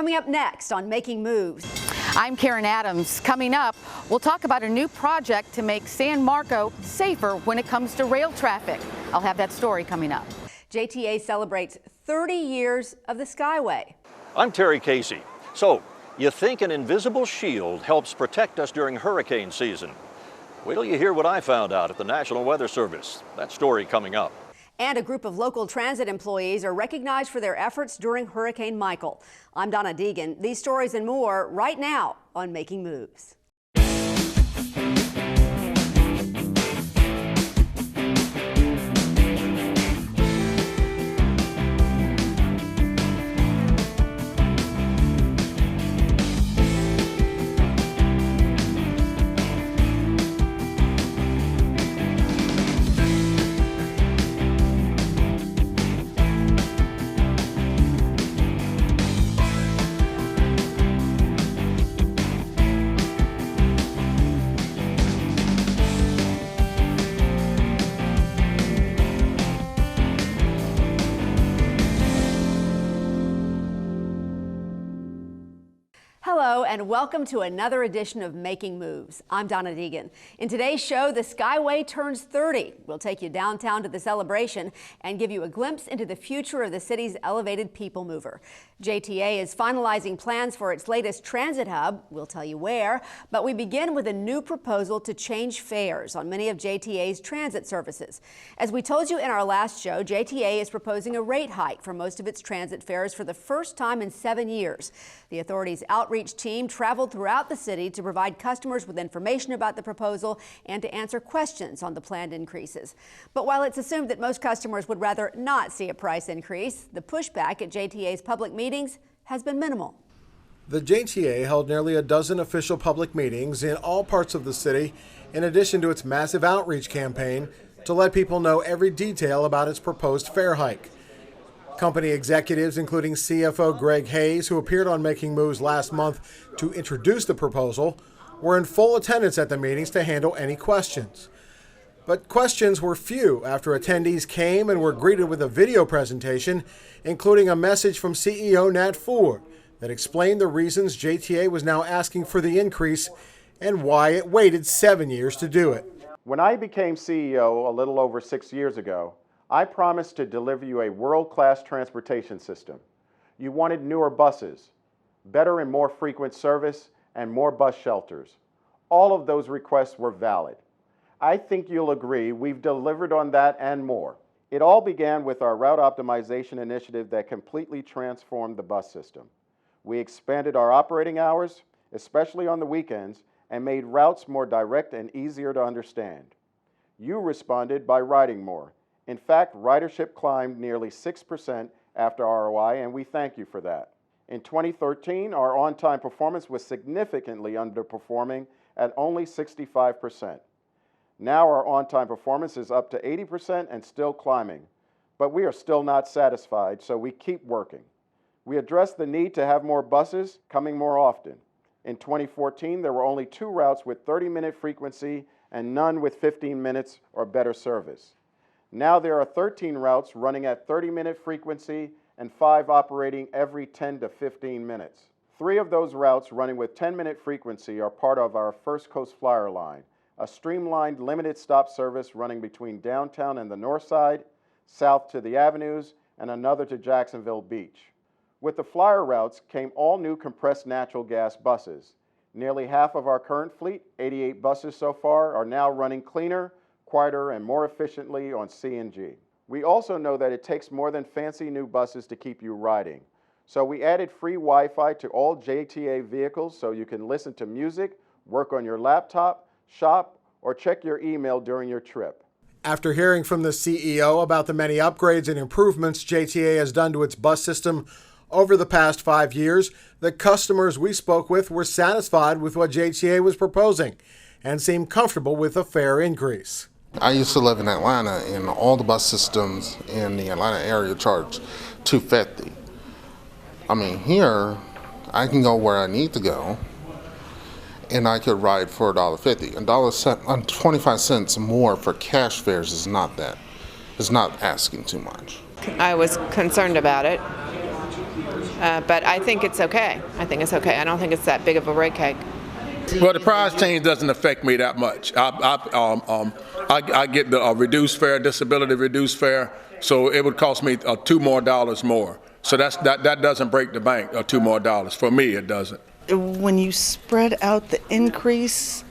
Coming up next on Making Moves. I'm Karen Adams. Coming up, we'll talk about a new project to make San Marco safer when it comes to rail traffic. I'll have that story coming up. JTA celebrates 30 years of the Skyway. I'm Terry Casey. So, you think an invisible shield helps protect us during hurricane season? Wait till you hear what I found out at the National Weather Service. That story coming up. And a group of local transit employees are recognized for their efforts during Hurricane Michael. I'm Donna Deegan. These stories and more right now on Making Moves. Hello and welcome to another edition of Making Moves. I'm Donna Deegan. In today's show, the Skyway turns 30. We'll take you downtown to the celebration and give you a glimpse into the future of the city's elevated people mover. JTA is finalizing plans for its latest transit hub. We'll tell you where, but we begin with a new proposal to change fares on many of JTA's transit services. As we told you in our last show, JTA is proposing a rate hike for most of its transit fares for the first time in 7 years. The authority's outreach team traveled throughout the city to provide customers with information about the proposal and to answer questions on the planned increases. But while it's assumed that most customers would rather not see a price increase, the pushback at JTA's public meetings has been minimal. The JTA held nearly a dozen official public meetings in all parts of the city, in addition to its massive outreach campaign to let people know every detail about its proposed fare hike. Company executives, including CFO Greg Hayes, who appeared on Making Moves last month to introduce the proposal, were in full attendance at the meetings to handle any questions. But questions were few after attendees came and were greeted with a video presentation, including a message from CEO Nat Ford that explained the reasons JTA was now asking for the increase and why it waited 7 years to do it. When I became CEO a little over 6 years ago, I promised to deliver you a world-class transportation system. You wanted newer buses, better and more frequent service, and more bus shelters. All of those requests were valid. I think you'll agree we've delivered on that and more. It all began with our route optimization initiative that completely transformed the bus system. We expanded our operating hours, especially on the weekends, and made routes more direct and easier to understand. You responded by riding more. In fact, ridership climbed nearly 6% after ROI, and we thank you for that. In 2013, our on-time performance was significantly underperforming at only 65%. Now our on-time performance is up to 80% and still climbing, but we are still not satisfied, so we keep working. We addressed the need to have more buses coming more often. In 2014, there were only 2 routes with 30-minute frequency and none with 15 minutes or better service. Now there are 13 routes running at 30-minute frequency and 5 operating every 10 to 15 minutes. 3 of those routes running with 10-minute frequency are part of our First Coast Flyer line, a streamlined limited stop service running between downtown and the north side, south to the avenues, and another to Jacksonville Beach. With the Flyer routes came all new compressed natural gas buses. Nearly half of our current fleet, 88 buses so far, are now running cleaner, quieter, and more efficiently on CNG. We also know that it takes more than fancy new buses to keep you riding. So we added free Wi-Fi to all JTA vehicles so you can listen to music, work on your laptop, shop, or check your email during your trip. After hearing from the CEO about the many upgrades and improvements JTA has done to its bus system over the past 5 years, the customers we spoke with were satisfied with what JTA was proposing and seemed comfortable with a fare increase. I used to live in Atlanta, and all the bus systems in the Atlanta area charge $2.50. I mean, here, I can go where I need to go, and I could ride for $1.50. 25 cents more for cash fares is not that. It's not asking too much. I was concerned about it. but I think it's okay. I think it's okay. I don't think it's that big of a rate cake. Well, the price change doesn't affect me that much. I get the reduced fare, disability reduced fare, so it would cost me $2 more. So that doesn't break the bank, $2 more. For me, it doesn't. When you spread out the increase,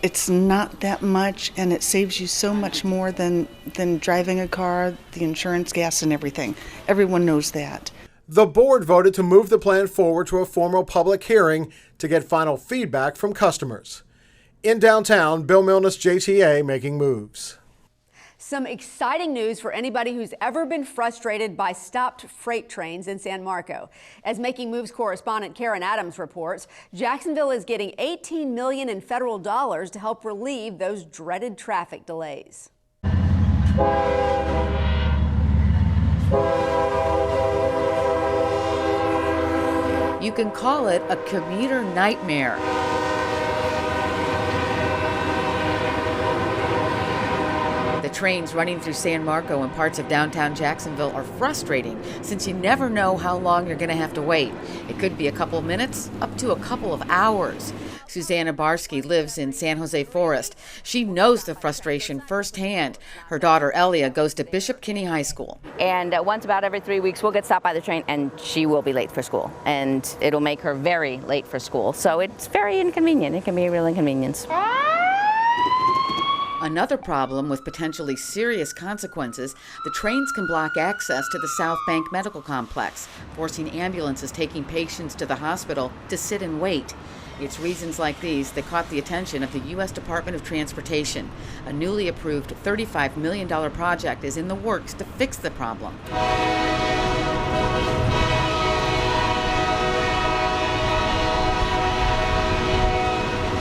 it's not that much, and it saves you so much more than driving a car, the insurance, gas, and everything. Everyone knows that. The board voted to move the plan forward to a formal public hearing to get final feedback from customers. In downtown, Bill Milnes, JTA Making Moves. Some exciting news for anybody who's ever been frustrated by stopped freight trains in San Marco. As Making Moves correspondent Karen Adams reports, Jacksonville is getting $18 million in federal dollars to help relieve those dreaded traffic delays. You can call it a commuter nightmare. The trains running through San Marco and parts of downtown Jacksonville are frustrating since you never know how long you're going to have to wait. It could be a couple of minutes, up to a couple of hours. Susanna Barsky lives in San Jose Forest. She knows the frustration firsthand. Her daughter Elia goes to Bishop Kinney High School. And once about every 3 weeks, we'll get stopped by the train and she will be late for school. And it'll make her very late for school. So it's very inconvenient. It can be a real inconvenience. Another problem with potentially serious consequences, the trains can block access to the South Bank Medical Complex, forcing ambulances taking patients to the hospital to sit and wait. It's reasons like these that caught the attention of the U.S. Department of Transportation. A newly approved $35 million project is in the works to fix the problem.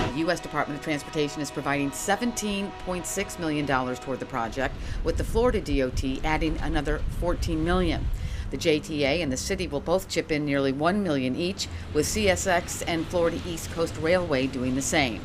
The U.S. Department of Transportation is providing $17.6 million toward the project, with the Florida DOT adding another $14 million. The JTA and the city will both chip in nearly $1 million each, with CSX and Florida East Coast Railway doing the same.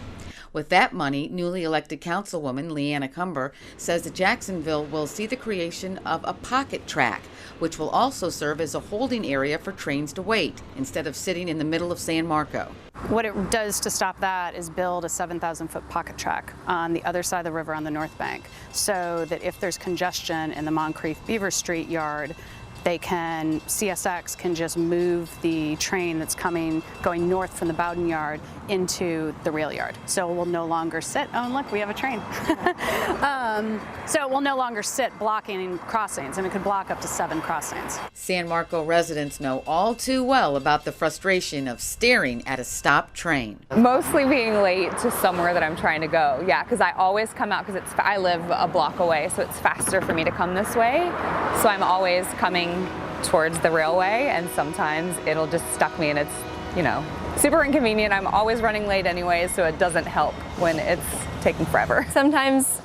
With that money, newly elected councilwoman Leanna Cumber says that Jacksonville will see the creation of a pocket track, which will also serve as a holding area for trains to wait, instead of sitting in the middle of San Marco. What it does to stop that is build a 7,000-foot pocket track on the other side of the river on the north bank, so that if there's congestion in the Moncrief Beaver Street yard, CSX can just move the train that's going north from the Bowden yard into the rail yard. So it will no longer sit, oh and look, we have a train. So it will no longer sit blocking crossings, and it could block up to 7 crossings. San Marco residents know all too well about the frustration of staring at a stopped train. Mostly being late to somewhere that I'm trying to go, yeah, because I always come out, because I live a block away, so it's faster for me to come this way. So I'm always coming towards the railway, and sometimes it'll just stuck me, and it's, super inconvenient. I'm always running late anyway, so it doesn't help when it's taking forever. Sometimes,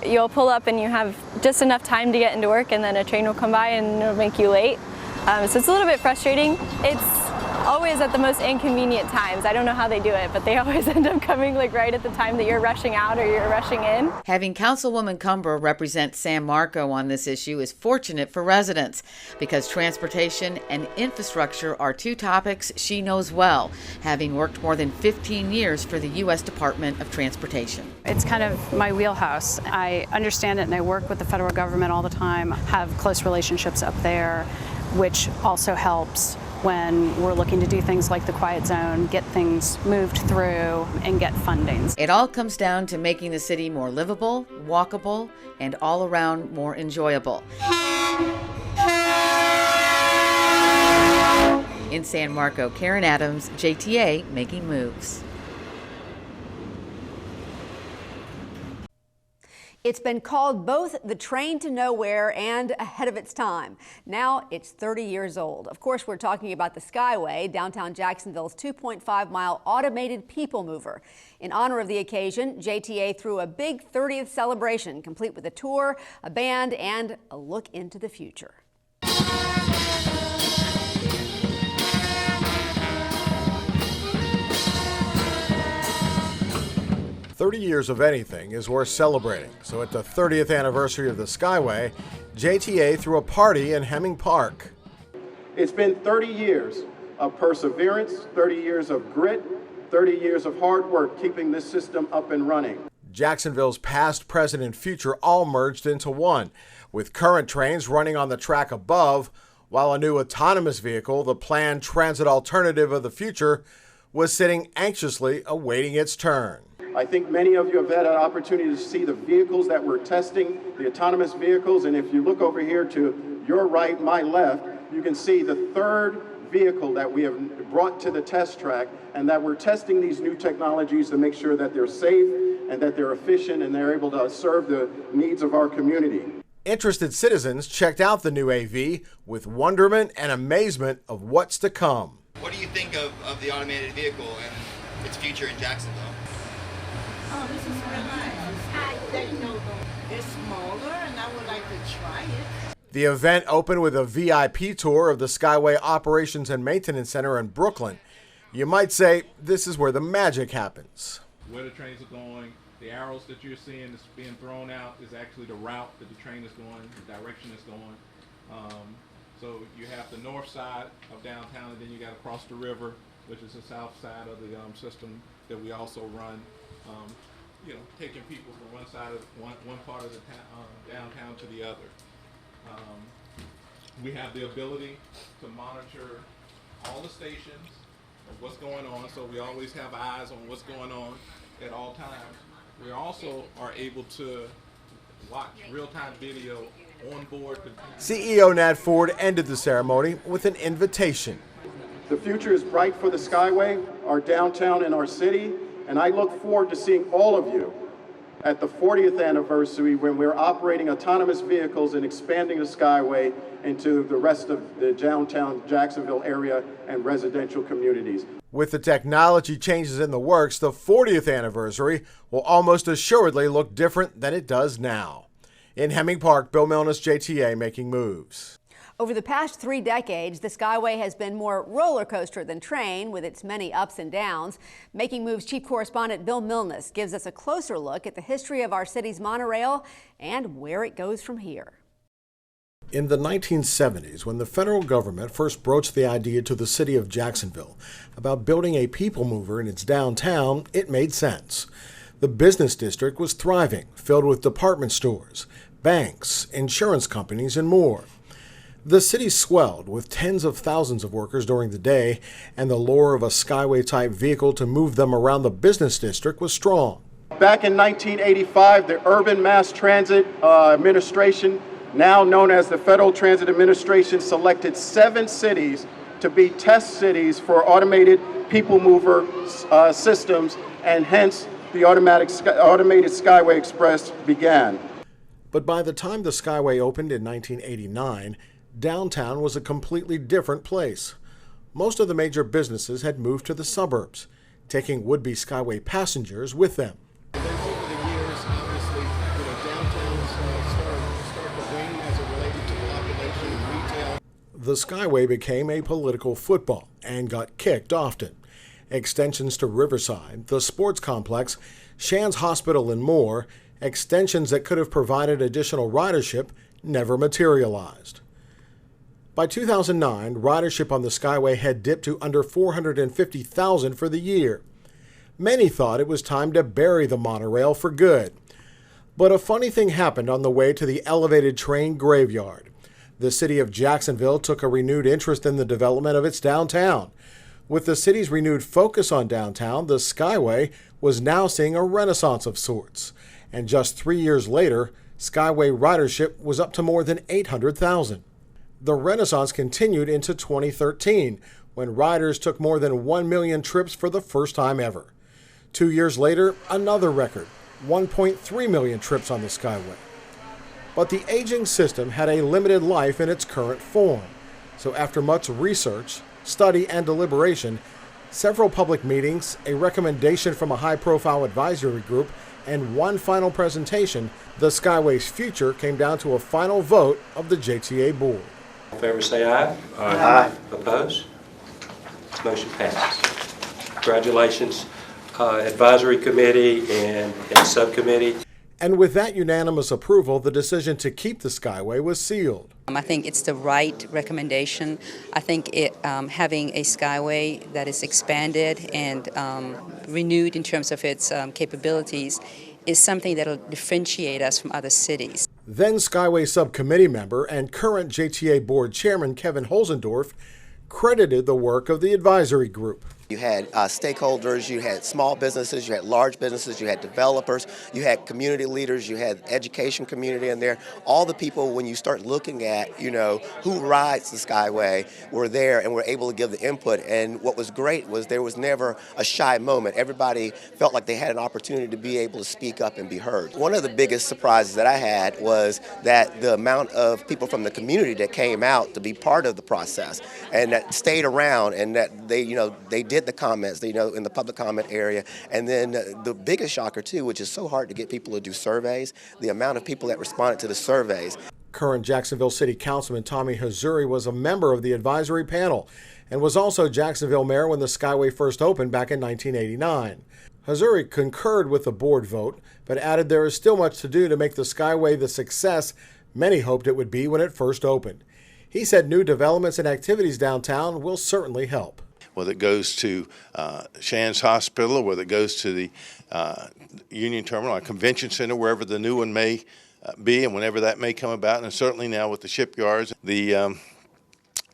you'll pull up and you have just enough time to get into work, and then a train will come by and it'll make you late. So it's a little bit frustrating. It's always at the most inconvenient times. I don't know how they do it, but they always end up coming right at the time that you're rushing out or you're rushing in. Having Councilwoman Cumber represent San Marco on this issue is fortunate for residents, because transportation and infrastructure are two topics she knows well, having worked more than 15 years for the U.S. Department of Transportation. It's kind of my wheelhouse. I understand it, and I work with the federal government all the time, have close relationships up there, which also helps when we're looking to do things like the quiet zone, get things moved through, and get fundings. It all comes down to making the city more livable, walkable, and all around more enjoyable. In San Marco, Karen Adams, JTA Making Moves. It's been called both the train to nowhere and ahead of its time. Now it's 30 years old. Of course, we're talking about the Skyway, downtown Jacksonville's 2.5-mile automated people mover. In honor of the occasion, JTA threw a big 30th celebration, complete with a tour, a band, and a look into the future. 30 years of anything is worth celebrating, so at the 30th anniversary of the Skyway, JTA threw a party in Hemming Park. It's been 30 years of perseverance, 30 years of grit, 30 years of hard work keeping this system up and running. Jacksonville's past, present, and future all merged into one, with current trains running on the track above, while a new autonomous vehicle, the planned transit alternative of the future, was sitting anxiously awaiting its turn. I think many of you have had an opportunity to see the vehicles that we're testing, the autonomous vehicles, and if you look over here to your right, my left, you can see the third vehicle that we have brought to the test track, and that we're testing these new technologies to make sure that they're safe and that they're efficient and they're able to serve the needs of our community. Interested citizens checked out the new AV with wonderment and amazement of what's to come. What do you think of the automated vehicle and its future in Jacksonville? Oh, this is real nice. I didn't know it's smaller and I would like to try it. The event opened with a VIP tour of the Skyway Operations and Maintenance Center in Brooklyn. You might say this is where the magic happens. Where the trains are going, the arrows that you're seeing that's being thrown out is actually the route that the train is going, the direction it's going. So you have the north side of downtown, and then you got to cross the river, which is the south side of the system that we also run. Taking people from one side of one part of the downtown to the other. We have the ability to monitor all the stations of what's going on, so we always have eyes on what's going on at all times. We also are able to watch real-time video on board. CEO Nat Ford ended the ceremony with an invitation. The future is bright for the Skyway, our downtown, and our city, and I look forward to seeing all of you at the 40th anniversary when we're operating autonomous vehicles and expanding the Skyway into the rest of the downtown Jacksonville area and residential communities. With the technology changes in the works, the 40th anniversary will almost assuredly look different than it does now. In Hemming Park, Bill Milnes, JTA Making Moves. Over the past 3 decades, the Skyway has been more roller coaster than train, with its many ups and downs. Making Moves chief correspondent Bill Milnes gives us a closer look at the history of our city's monorail and where it goes from here. In the 1970s, when the federal government first broached the idea to the city of Jacksonville about building a people mover in its downtown, it made sense. The business district was thriving, filled with department stores, banks, insurance companies, and more. The city swelled with tens of thousands of workers during the day, and the lure of a Skyway-type vehicle to move them around the business district was strong. Back in 1985, the Urban Mass Transit Administration, now known as the Federal Transit Administration, selected 7 cities to be test cities for automated people mover systems, and hence the automated Skyway Express began. But by the time the Skyway opened in 1989, downtown was a completely different place. Most of the major businesses had moved to the suburbs, taking would-be Skyway passengers with them. Over the years, obviously, downtown's started to wane as it related to population and retail. The Skyway became a political football and got kicked often. Extensions to Riverside, the sports complex, Shands Hospital, and more, extensions that could have provided additional ridership, never materialized. By 2009, ridership on the Skyway had dipped to under 450,000 for the year. Many thought it was time to bury the monorail for good. But a funny thing happened on the way to the elevated train graveyard. The city of Jacksonville took a renewed interest in the development of its downtown. With the city's renewed focus on downtown, the Skyway was now seeing a renaissance of sorts. And just 3 years later, Skyway ridership was up to more than 800,000. The renaissance continued into 2013, when riders took more than 1 million trips for the first time ever. 2 years later, another record, 1.3 million trips on the Skyway. But the aging system had a limited life in its current form. So after much research, study, and deliberation, several public meetings, a recommendation from a high-profile advisory group, and one final presentation, the Skyway's future came down to a final vote of the JTA board. All in favor say aye. Aye. Opposed? Motion passes. Congratulations, advisory committee and subcommittee. And with that unanimous approval, the decision to keep the Skyway was sealed. I think it's the right recommendation. I think having a Skyway that is expanded and renewed in terms of its capabilities is something that will differentiate us from other cities. Then Skyway subcommittee member and current JTA board chairman Kevin Holzendorf credited the work of the advisory group. You had stakeholders, you had small businesses, you had large businesses, you had developers, you had community leaders, you had education community in there. All the people, when you start looking at, who rides the Skyway, were there and were able to give the input. And what was great was there was never a shy moment. Everybody felt like they had an opportunity to be able to speak up and be heard. One of the biggest surprises that I had was that the amount of people from the community that came out to be part of the process and that stayed around and that they did the comments, in the public comment area. And then the biggest shocker too, which is so hard to get people to do surveys, the amount of people that responded to the surveys. Current Jacksonville City Councilman Tommy Hazuri was a member of the advisory panel and was also Jacksonville mayor when the Skyway first opened back in 1989. Hazuri concurred with the board vote, but added there is still much to do to make the Skyway the success many hoped it would be when it first opened. He said new developments and activities downtown will certainly help. Whether it goes to Shands Hospital or whether it goes to the Union Terminal or Convention Center, wherever the new one may be and whenever that may come about, and certainly now with the shipyards, the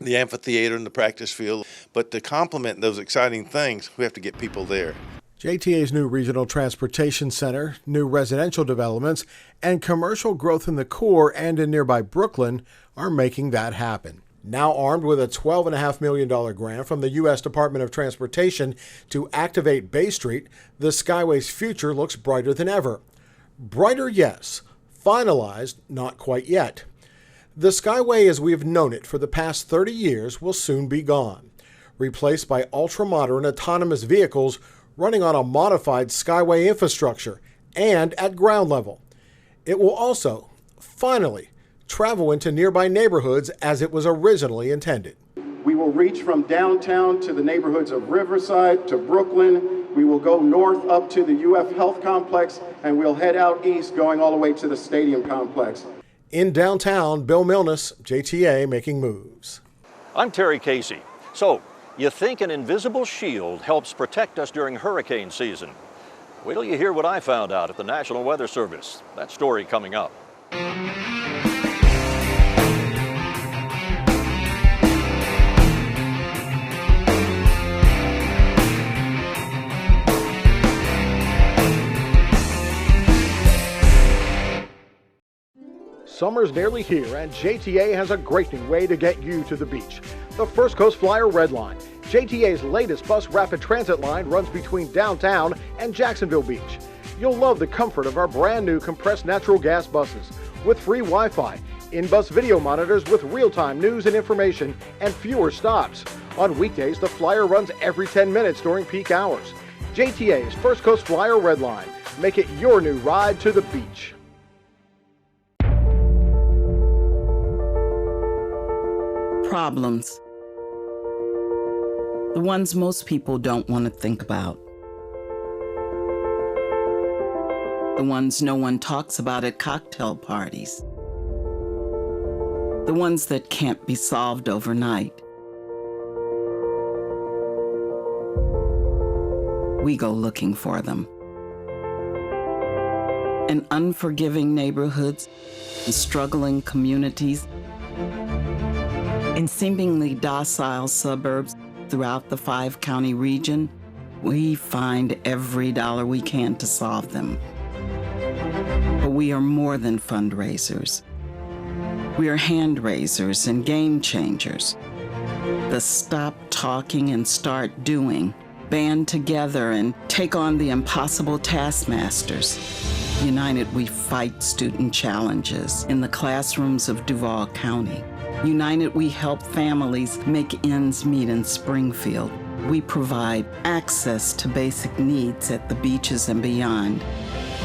amphitheater and the practice field. But to complement those exciting things, we have to get people there. JTA's new regional transportation center, new residential developments, and commercial growth in the core and in nearby Brooklyn are making that happen. Now armed with a $12.5 million grant from the U.S. Department of Transportation to activate Bay Street, the Skyway's future looks brighter than ever. Brighter, yes. Finalized, not quite yet. The Skyway as we have known it for the past 30 years will soon be gone, replaced by ultra-modern autonomous vehicles running on a modified Skyway infrastructure and at ground level. It will also, finally, travel into nearby neighborhoods as it was originally intended. We will reach from downtown to the neighborhoods of Riverside to Brooklyn. We will go north up to the UF Health Complex, and we'll head out east going all the way to the stadium complex. In downtown, Bill Milnes, JTA Making Moves. I'm Terry Casey. So, you think an invisible shield helps protect us during hurricane season? Wait till you hear what I found out at the National Weather Service. That story coming up. Summer's nearly here, and JTA has a great new way to get you to the beach. The First Coast Flyer Red Line. JTA's latest bus rapid transit line runs between downtown and Jacksonville Beach. You'll love the comfort of our brand new compressed natural gas buses with free Wi-Fi, in-bus video monitors with real-time news and information, and fewer stops. On weekdays, the Flyer runs every 10 minutes during peak hours. JTA's First Coast Flyer Red Line. Make it your new ride to the beach. Problems. The ones most people don't want to think about. The ones no one talks about at cocktail parties. The ones that can't be solved overnight. We go looking for them. In unforgiving neighborhoods and struggling communities, in seemingly docile suburbs throughout the 5-county region, we find every dollar we can to solve them. But we are more than fundraisers. We are hand raisers and game changers. The stop talking and start doing, band together and take on the impossible taskmasters. United, we fight student challenges in the classrooms of Duval County. United, we help families make ends meet in Springfield. We provide access to basic needs at the beaches and beyond.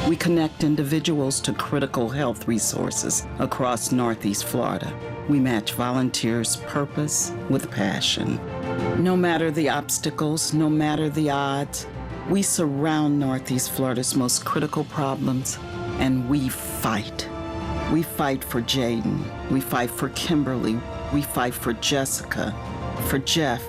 We connect individuals to critical health resources across Northeast Florida. We match volunteers' purpose with passion. No matter the obstacles, no matter the odds, we surround Northeast Florida's most critical problems and we fight. We fight for Jaden. We fight for Kimberly. We fight for Jessica, for Jeff,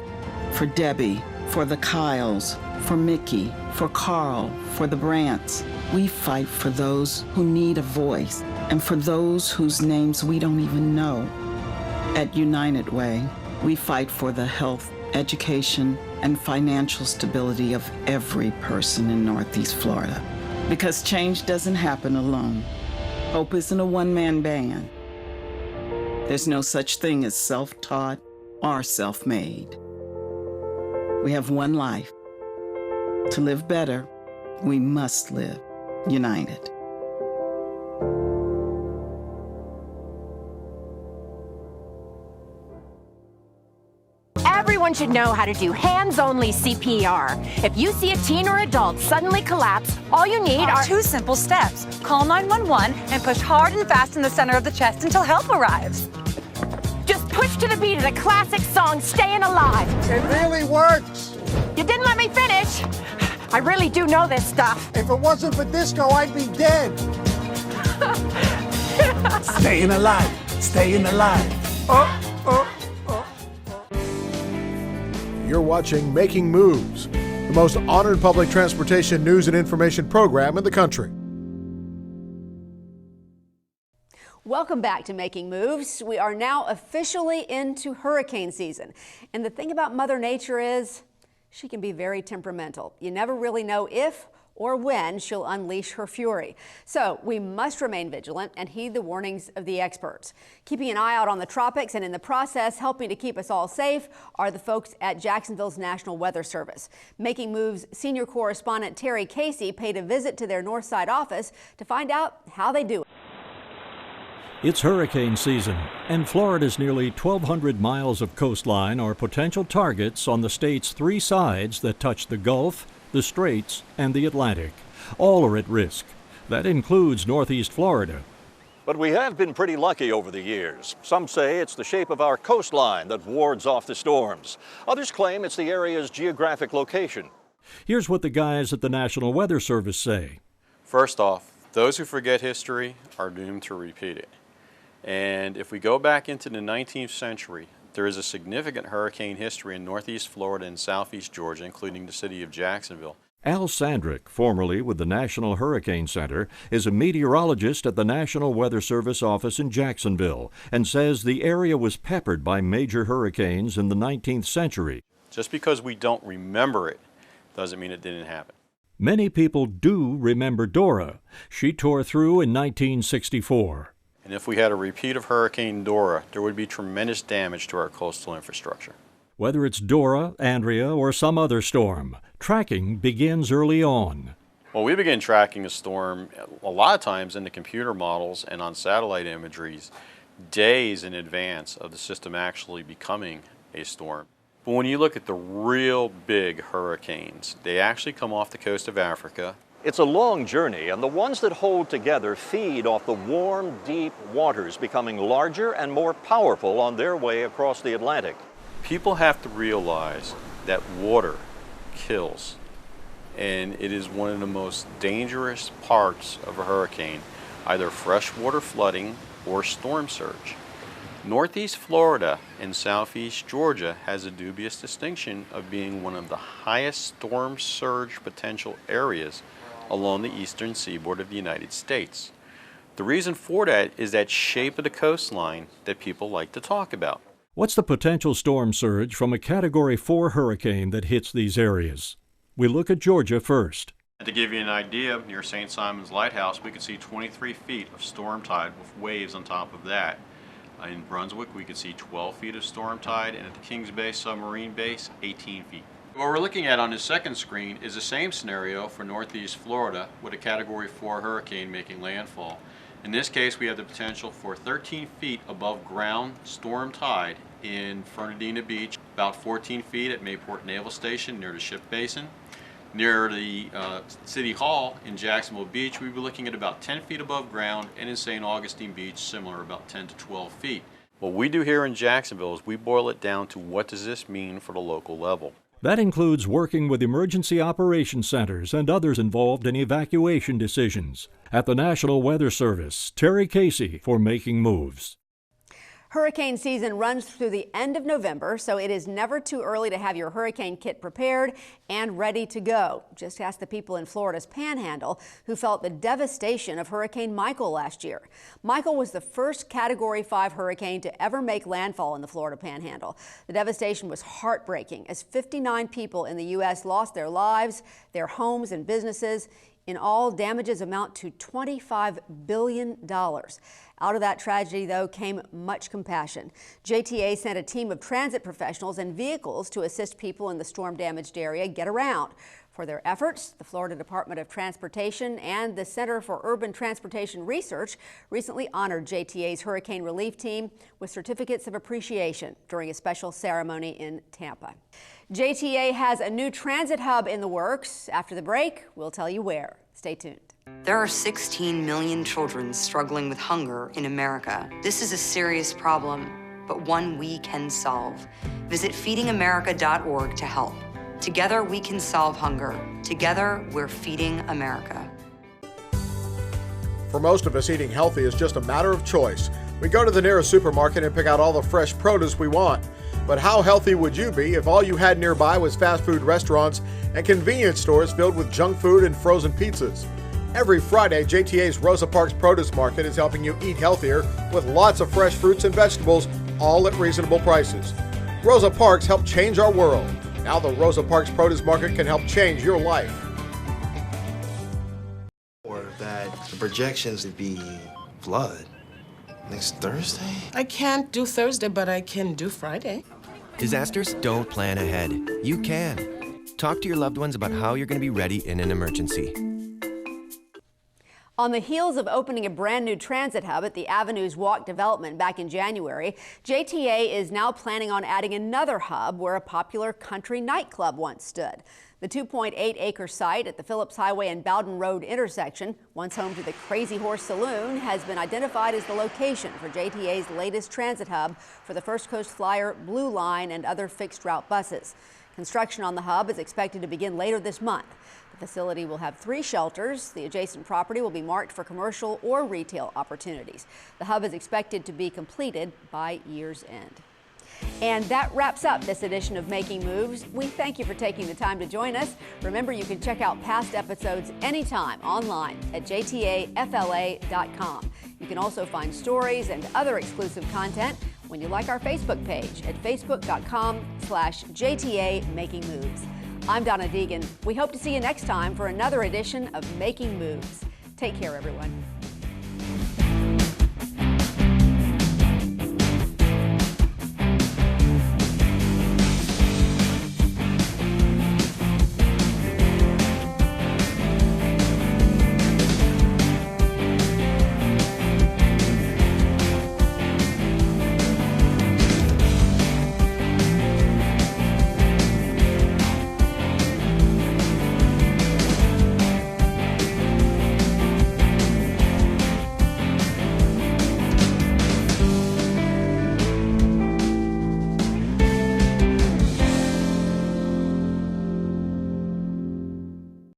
for Debbie, for the Kyles, for Mickey, for Carl, for the Brants. We fight for those who need a voice and for those whose names we don't even know. At United Way, we fight for the health, education, and financial stability of every person in Northeast Florida. Because change doesn't happen alone. Hope isn't a one-man band. There's no such thing as self-taught or self-made. We have one life. To live better, we must live united. Everyone should know how to do hands-only CPR. If you see a teen or adult suddenly collapse, all you need are 2 simple steps. Call 911 and push hard and fast in the center of the chest until help arrives. Just push to the beat of the classic song, Staying Alive. It really works. You didn't let me finish. I really do know this stuff. If it wasn't for disco, I'd be dead. Staying alive. Staying alive. You're watching Making Moves, the most honored public transportation news and information program in the country. Welcome back to Making Moves. We are now officially into hurricane season. And the thing about Mother Nature is she can be very temperamental. You never really know if or when she'll unleash her fury. So we must remain vigilant and heed the warnings of the experts. Keeping an eye out on the tropics and in the process helping to keep us all safe are the folks at Jacksonville's National Weather Service. Making Moves senior correspondent Terry Casey paid a visit to their Northside office to find out how they do it. It's hurricane season, and Florida's nearly 1,200 miles of coastline are potential targets on the state's 3 sides that touch the Gulf, the Straits, and the Atlantic. All are at risk. That includes Northeast Florida. But we have been pretty lucky over the years. Some say it's the shape of our coastline that wards off the storms. Others claim it's the area's geographic location. Here's what the guys at the National Weather Service say. First off, those who forget history are doomed to repeat it. And if we go back into the 19th century, there is a significant hurricane history in Northeast Florida and Southeast Georgia, including the city of Jacksonville. Al Sandrick, formerly with the National Hurricane Center, is a meteorologist at the National Weather Service office in Jacksonville and says the area was peppered by major hurricanes in the 19th century. Just because we don't remember it doesn't mean it didn't happen. Many people do remember Dora. She tore through in 1964. And if we had a repeat of Hurricane Dora, there would be tremendous damage to our coastal infrastructure. Whether it's Dora, Andrea, or some other storm, tracking begins early on. Well, we begin tracking a storm a lot of times in the computer models and on satellite imageries days in advance of the system actually becoming a storm. But when you look at the real big hurricanes, they actually come off the coast of Africa. It's a long journey, and the ones that hold together feed off the warm, deep waters, becoming larger and more powerful on their way across the Atlantic. People have to realize that water kills, and it is one of the most dangerous parts of a hurricane, either freshwater flooding or storm surge. Northeast Florida and Southeast Georgia has a dubious distinction of being one of the highest storm surge potential areas along the eastern seaboard of the United States. The reason for that is that shape of the coastline that people like to talk about. What's the potential storm surge from a Category 4 hurricane that hits these areas? We look at Georgia first. To give you an idea, near St. Simon's Lighthouse, we could see 23 feet of storm tide with waves on top of that. In Brunswick, we could see 12 feet of storm tide, and at the Kings Bay submarine base, 18 feet. What we're looking at on this second screen is the same scenario for Northeast Florida with a Category 4 hurricane making landfall. In this case, we have the potential for 13 feet above ground storm tide in Fernandina Beach, about 14 feet at Mayport Naval Station near the ship basin. Near the City Hall in Jacksonville Beach, we'd be looking at about 10 feet above ground, and in St. Augustine Beach, similar, about 10 to 12 feet. What we do here in Jacksonville is we boil it down to what does this mean for the local level. That includes working with emergency operations centers and others involved in evacuation decisions. At the National Weather Service, Terry Casey for Making Moves. Hurricane season runs through the end of November, so it is never too early to have your hurricane kit prepared and ready to go. Just ask the people in Florida's Panhandle who felt the devastation of Hurricane Michael last year. Michael was the first Category 5 hurricane to ever make landfall in the Florida Panhandle. The devastation was heartbreaking as 59 people in the U.S. lost their lives, their homes and businesses. In all, damages amount to $25 billion. Out of that tragedy, though, came much compassion. JTA sent a team of transit professionals and vehicles to assist people in the storm-damaged area get around. For their efforts, the Florida Department of Transportation and the Center for Urban Transportation Research recently honored JTA's hurricane relief team with certificates of appreciation during a special ceremony in Tampa. JTA has a new transit hub in the works. After the break, we'll tell you where. Stay tuned. There are 16 million children struggling with hunger in America. This is a serious problem, but one we can solve. Visit feedingamerica.org to help. Together we can solve hunger. Together we're feeding America. For most of us, eating healthy is just a matter of choice. We go to the nearest supermarket and pick out all the fresh produce we want. But how healthy would you be if all you had nearby was fast food restaurants and convenience stores filled with junk food and frozen pizzas? Every Friday, JTA's Rosa Parks Produce Market is helping you eat healthier with lots of fresh fruits and vegetables, all at reasonable prices. Rosa Parks helped change our world. Now the Rosa Parks Produce Market can help change your life. Or that the projections would be flood next Thursday? I can't do Thursday, but I can do Friday. Disasters don't plan ahead. You can. Talk to your loved ones about how you're going to be ready in an emergency. On the heels of opening a brand new transit hub at the Avenues Walk development back in January, JTA is now planning on adding another hub where a popular country nightclub once stood. The 2.8-acre site at the Phillips Highway and Bowden Road intersection, once home to the Crazy Horse Saloon, has been identified as the location for JTA's latest transit hub for the First Coast Flyer, Blue Line, and other fixed route buses. Construction on the hub is expected to begin later this month. The facility will have 3 shelters. The adjacent property will be marked for commercial or retail opportunities. The hub is expected to be completed by year's end. And that wraps up this edition of Making Moves. We thank you for taking the time to join us. Remember, you can check out past episodes anytime online at jtafla.com. You can also find stories and other exclusive content when you like our Facebook page at facebook.com/JTA Making Moves. I'm Donna Deegan. We hope to see you next time for another edition of Making Moves. Take care, everyone.